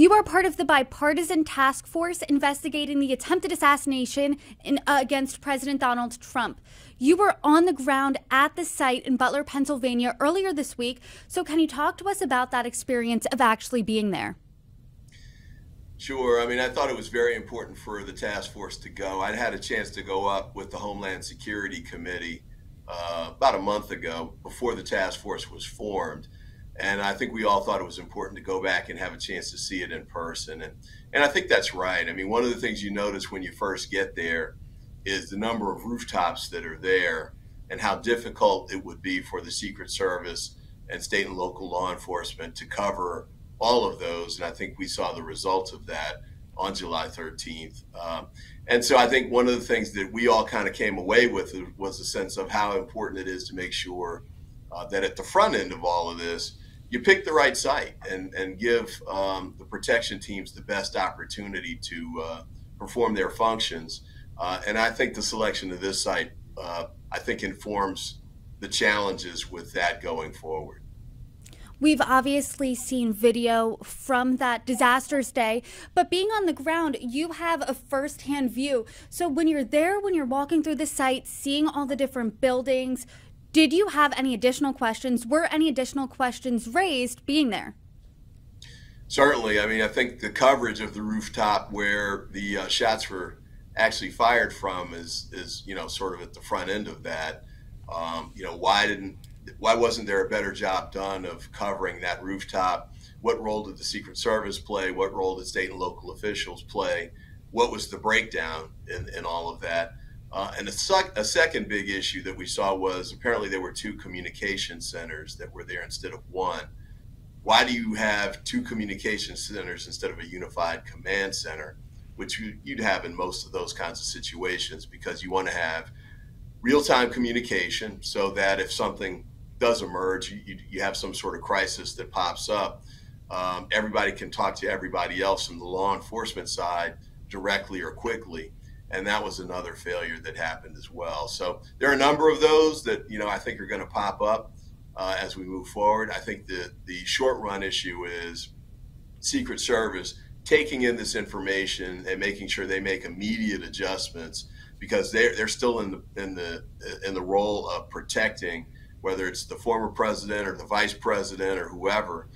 You are part of the bipartisan task force investigating the attempted assassination against President Donald Trump. You were on the ground at the site in Butler, Pennsylvania earlier this week. So can you talk to us about that experience of actually being there? Sure. I mean, I thought it was very important for the task force to go. I'd had a chance to go up with the Homeland Security Committee about a month ago before the task force was formed. And I think we all thought it was important to go back and have a chance to see it in person. And I think that's right. I mean, one of the things you notice when you first get there is the number of rooftops that are there and how difficult it would be for the Secret Service and state and local law enforcement to cover all of those. And I think we saw the results of that on July 13th. And so I think one of the things that we all kind of came away with was a sense of how important it is to make sure that at the front end of all of this, you pick the right site and give the protection teams the best opportunity to perform their functions. And I think the selection of this site, I think, informs the challenges with that going forward. We've obviously seen video from that disastrous day, but being on the ground, you have a firsthand view. So when you're there, when you're walking through the site, seeing all the different buildings, did you have any additional questions? Were any additional questions raised being there? Certainly. I mean, I think the coverage of the rooftop where the shots were actually fired from is sort of at the front end of that. Why wasn't there a better job done of covering that rooftop? What role did the Secret Service play? What role did state and local officials play? What was the breakdown in all of that? And a second big issue that we saw was apparently there were two communication centers that were there instead of one. Why do you have two communication centers instead of a unified command center, which you'd have in most of those kinds of situations? Because you want to have real-time communication so that if something does emerge, you have some sort of crisis that pops up, everybody can talk to everybody else from the law enforcement side directly or quickly. And that was another failure that happened as well. So there are a number of those that I think are going to pop up as we move forward. I think the short run issue is Secret Service taking in this information and making sure they make immediate adjustments, because they're still in the role of protecting, whether it's the former president or the vice president or whoever,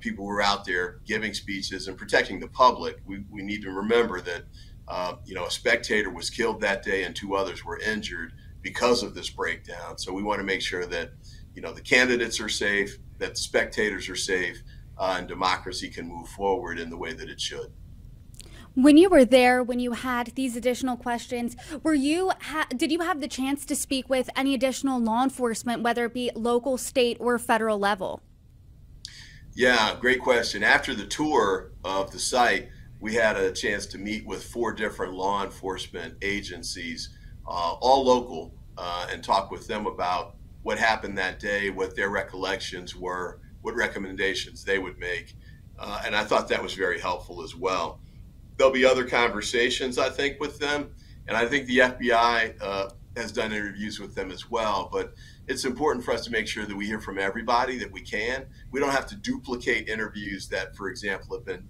people who are out there giving speeches and protecting the public. We need to remember that a spectator was killed that day and two others were injured because of this breakdown. So we want to make sure that the candidates are safe, that the spectators are safe, and democracy can move forward in the way that it should. When you were there, when you had these additional questions, did you have the chance to speak with any additional law enforcement, whether it be local, state, or federal level? Yeah, great question. After the tour of the site, we had a chance to meet with 4 different law enforcement agencies, all local, and talk with them about what happened that day, what their recollections were, what recommendations they would make. And I thought that was very helpful as well. There'll be other conversations, I think, with them. And I think the FBI has done interviews with them as well. But it's important for us to make sure that we hear from everybody that we can. We don't have to duplicate interviews that, for example, have been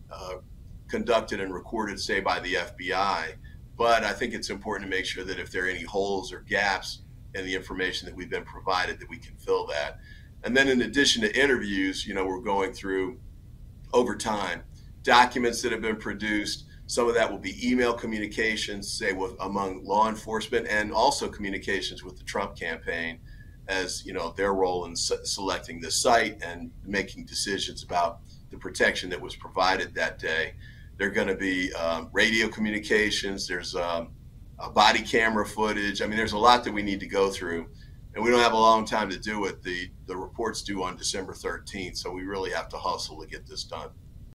conducted and recorded, say, by the FBI. But I think it's important to make sure that if there are any holes or gaps in the information that we've been provided, that we can fill that. And then in addition to interviews, we're going through, over time, documents that have been produced. Some of that will be email communications, say, among law enforcement, and also communications with the Trump campaign as, their role in selecting the site and making decisions about the protection that was provided that day. There are going to be radio communications. There's body camera footage. I mean, there's a lot that we need to go through, and we don't have a long time to do it. The report's due on December 13th, so we really have to hustle to get this done.